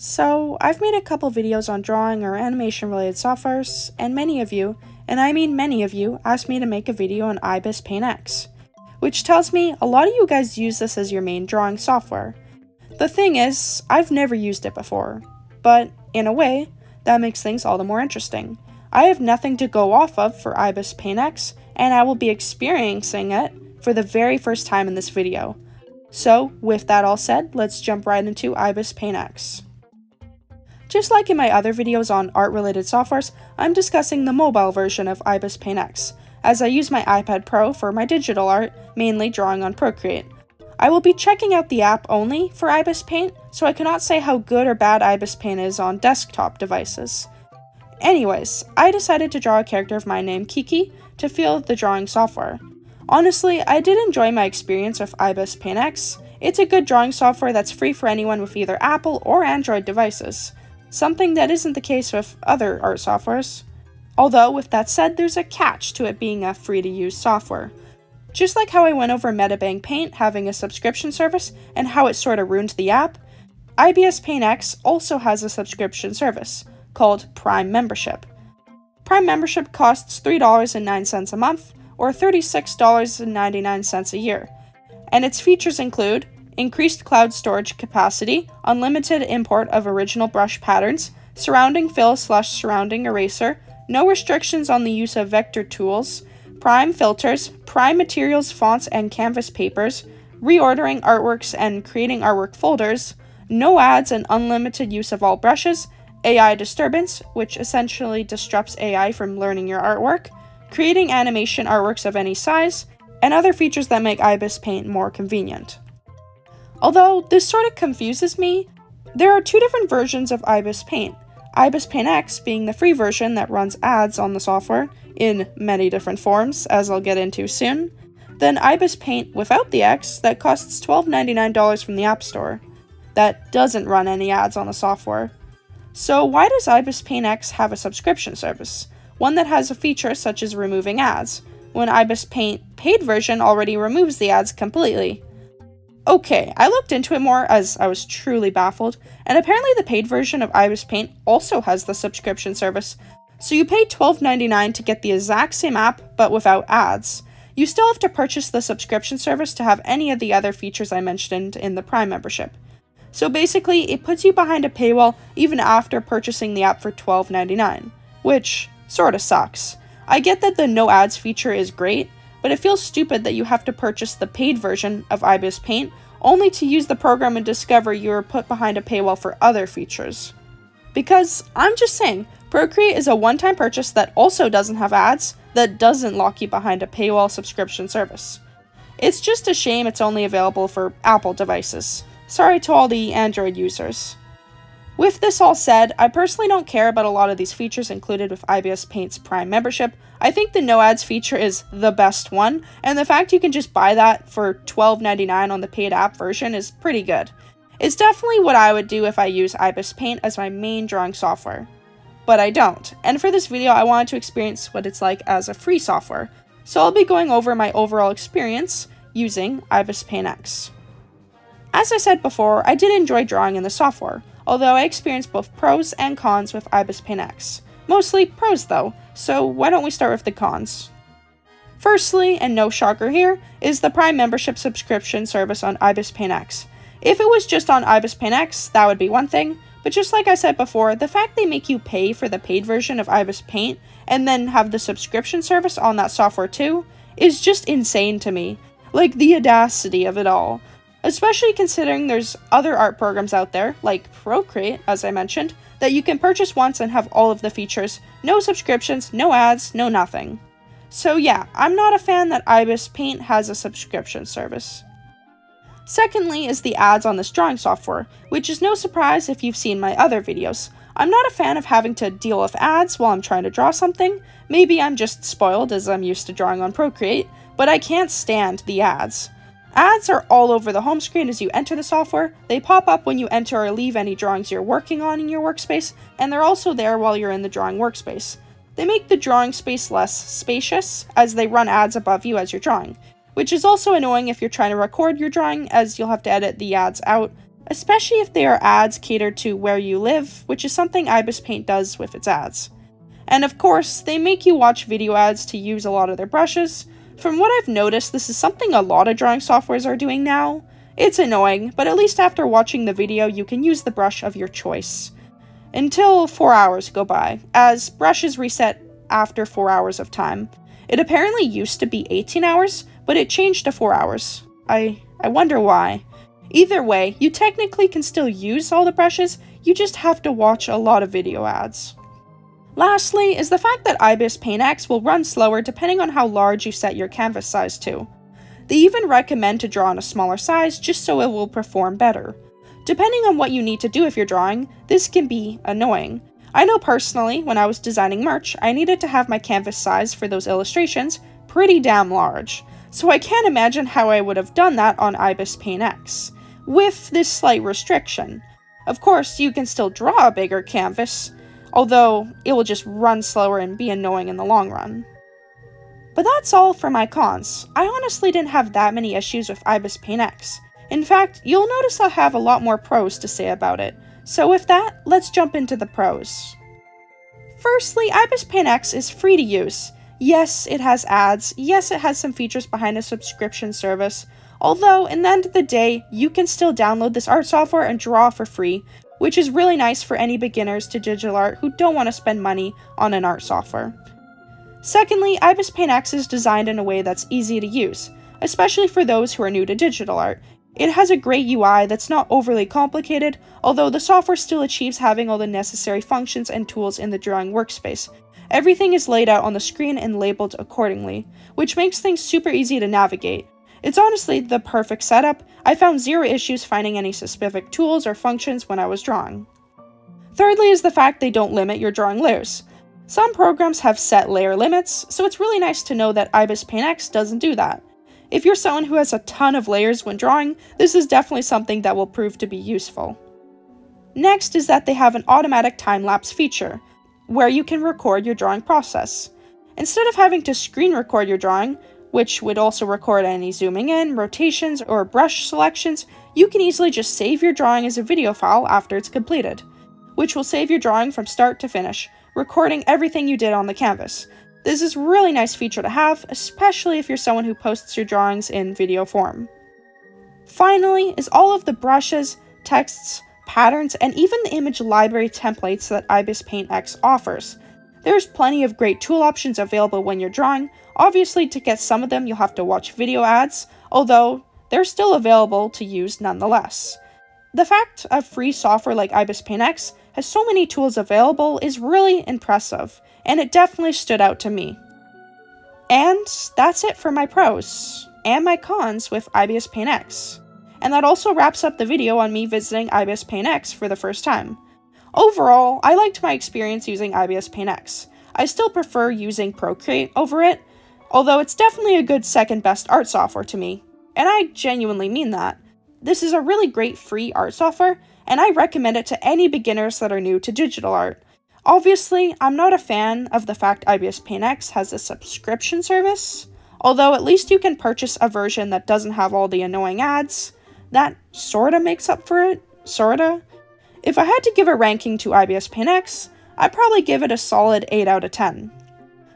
So, I've made a couple videos on drawing or animation related softwares, and many of you, and I mean many of you, asked me to make a video on IbisPaint X, which tells me a lot of you guys use this as your main drawing software. The thing is, I've never used it before, but in a way, that makes things all the more interesting. I have nothing to go off of for IbisPaint X, and I will be experiencing it for the very first time in this video. So, with that all said, let's jump right into IbisPaint X. Just like in my other videos on art-related softwares, I'm discussing the mobile version of IbisPaint X, as I use my iPad Pro for my digital art, mainly drawing on Procreate. I will be checking out the app only for IbisPaint, so I cannot say how good or bad IbisPaint is on desktop devices. Anyways, I decided to draw a character of mine named Kiki to feel the drawing software. Honestly, I did enjoy my experience with IbisPaint X. It's a good drawing software that's free for anyone with either Apple or Android devices. Something that isn't the case with other art softwares. Although, with that said, there's a catch to it being a free-to-use software. Just like how I went over IbisPaint having a subscription service and how it sorta ruined the app, IbisPaint X also has a subscription service called Prime Membership. Prime Membership costs $3.09 a month, or $36.99 a year, and its features include increased cloud storage capacity, unlimited import of original brush patterns, surrounding fill/surrounding eraser, no restrictions on the use of vector tools, prime filters, prime materials, fonts, and canvas papers, reordering artworks and creating artwork folders, no ads and unlimited use of all brushes, AI disturbance, which essentially disrupts AI from learning your artwork, creating animation artworks of any size, and other features that make IbisPaint more convenient. Although this sort of confuses me, there are two different versions of IbisPaint. IbisPaint X being the free version that runs ads on the software in many different forms, as I'll get into soon, then IbisPaint without the X that costs $12.99 from the App Store, that doesn't run any ads on the software. So why does IbisPaint X have a subscription service, one that has a feature such as removing ads, when IbisPaint paid version already removes the ads completely? Okay, I looked into it more as I was truly baffled, and apparently the paid version of IbisPaint also has the subscription service, so you pay $12.99 to get the exact same app but without ads. You still have to purchase the subscription service to have any of the other features I mentioned in the Prime membership. So basically, it puts you behind a paywall even after purchasing the app for $12.99, which sorta sucks. I get that the no ads feature is great, but it feels stupid that you have to purchase the paid version of IbisPaint only to use the program and discover you are put behind a paywall for other features. Because, I'm just saying, Procreate is a one-time purchase that also doesn't have ads, that doesn't lock you behind a paywall subscription service. It's just a shame it's only available for Apple devices. Sorry to all the Android users. With this all said, I personally don't care about a lot of these features included with IbisPaint's Prime membership. I think the no ads feature is the best one, and the fact you can just buy that for $12.99 on the paid app version is pretty good. It's definitely what I would do if I use IbisPaint as my main drawing software. But I don't, and for this video I wanted to experience what it's like as a free software, so I'll be going over my overall experience using IbisPaint X. As I said before, I did enjoy drawing in the software, although I experienced both pros and cons with IbisPaint X. Mostly pros though, so why don't we start with the cons? Firstly, and no shocker here, is the Prime membership subscription service on IbisPaint X. If it was just on IbisPaint X, that would be one thing, but just like I said before, the fact they make you pay for the paid version of IbisPaint and then have the subscription service on that software too, is just insane to me. Like, the audacity of it all. Especially considering there's other art programs out there, like Procreate, as I mentioned, that you can purchase once and have all of the features, no subscriptions, no ads, no nothing. So yeah, I'm not a fan that IbisPaint has a subscription service. Secondly is the ads on this drawing software, which is no surprise if you've seen my other videos. I'm not a fan of having to deal with ads while I'm trying to draw something. Maybe I'm just spoiled as I'm used to drawing on Procreate, but I can't stand the ads. Ads are all over the home screen as you enter the software, they pop up when you enter or leave any drawings you're working on in your workspace, and they're also there while you're in the drawing workspace. They make the drawing space less spacious, as they run ads above you as you're drawing, which is also annoying if you're trying to record your drawing, as you'll have to edit the ads out, especially if they are ads catered to where you live, which is something IbisPaint does with its ads. And of course, they make you watch video ads to use a lot of their brushes. From what I've noticed, this is something a lot of drawing softwares are doing now. It's annoying, but at least after watching the video, you can use the brush of your choice. Until 4 hours go by, as brushes reset after 4 hours of time. It apparently used to be 18 hours, but it changed to 4 hours. I wonder why. Either way, you technically can still use all the brushes, you just have to watch a lot of video ads. Lastly is the fact that IbisPaint X will run slower depending on how large you set your canvas size to. They even recommend to draw on a smaller size just so it will perform better. Depending on what you need to do if you're drawing, this can be annoying. I know personally, when I was designing merch, I needed to have my canvas size for those illustrations pretty damn large, so I can't imagine how I would have done that on IbisPaint X, with this slight restriction. Of course, you can still draw a bigger canvas, although it will just run slower and be annoying in the long run. But that's all for my cons. I honestly didn't have that many issues with IbisPaint X. In fact, you'll notice I'll have a lot more pros to say about it. So with that, let's jump into the pros. Firstly, IbisPaint X is free to use. Yes, it has ads. Yes, it has some features behind a subscription service. Although, in the end of the day, you can still download this art software and draw for free, which is really nice for any beginners to digital art who don't want to spend money on an art software. Secondly, IbisPaint X is designed in a way that's easy to use, especially for those who are new to digital art. It has a great UI that's not overly complicated, although the software still achieves having all the necessary functions and tools in the drawing workspace. Everything is laid out on the screen and labeled accordingly, which makes things super easy to navigate. It's honestly the perfect setup. I found zero issues finding any specific tools or functions when I was drawing. Thirdly is the fact they don't limit your drawing layers. Some programs have set layer limits, so it's really nice to know that IbisPaint X doesn't do that. If you're someone who has a ton of layers when drawing, this is definitely something that will prove to be useful. Next is that they have an automatic time-lapse feature, where you can record your drawing process. Instead of having to screen record your drawing, which would also record any zooming in, rotations, or brush selections, you can easily just save your drawing as a video file after it's completed, which will save your drawing from start to finish, recording everything you did on the canvas. This is a really nice feature to have, especially if you're someone who posts your drawings in video form. Finally is all of the brushes, texts, patterns, and even the image library templates that IbisPaint X offers. There's plenty of great tool options available when you're drawing. Obviously, to get some of them, you'll have to watch video ads, although they're still available to use nonetheless. The fact of free software like IbisPaint X has so many tools available is really impressive, and it definitely stood out to me. And that's it for my pros and my cons with IbisPaint X. And that also wraps up the video on me visiting IbisPaint X for the first time. Overall, I liked my experience using IbisPaint X. I still prefer using Procreate over it, although it's definitely a good second best art software to me. And I genuinely mean that. This is a really great free art software, and I recommend it to any beginners that are new to digital art. Obviously, I'm not a fan of the fact IbisPaint X has a subscription service, although at least you can purchase a version that doesn't have all the annoying ads. That sorta makes up for it, sorta. If I had to give a ranking to IbisPaint X, I'd probably give it a solid 8 out of 10.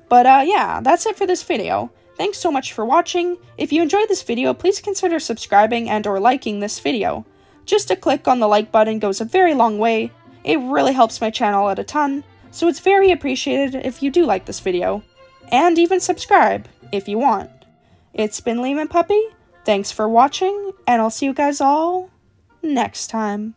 But yeah, that's it for this video. Thanks so much for watching. If you enjoyed this video, please consider subscribing and or liking this video. Just a click on the like button goes a very long way. It really helps my channel out a ton, so it's very appreciated if you do like this video. And even subscribe, if you want. It's been Leamon Puppy, thanks for watching, and I'll see you guys all next time.